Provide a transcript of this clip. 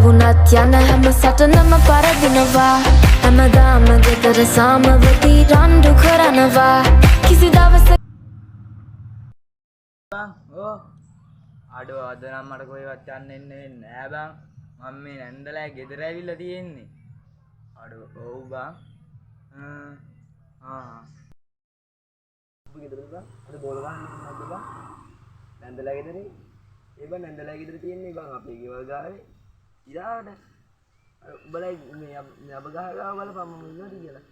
වුණත් යන හැම සටනම පරදිනවා හැමදාම ගෙදර සාමවතී රණ්ඩු කරනවා කිසි දවසක බං ඕ අඩෝ අද නම් මට කොහෙවත් යන්න එන්නේ නෑ බං මම මේ නැන්දලා ගෙදර ඇවිල්ලා තියෙන්නේ අඩෝ ඔව් බං ඔබ ගෙදරද බං අද බෝල ගන්න නැද්ද බං නැන්දලා ගෙදරේ ඒ බං නැන්දලා ගෙදර තියෙන්නේ බං අපේ ගෙවල් ගාවේ ඉරාට උඹලා මේ අප ගහ ගාව බලපන් මම ඉන්නවද කියලා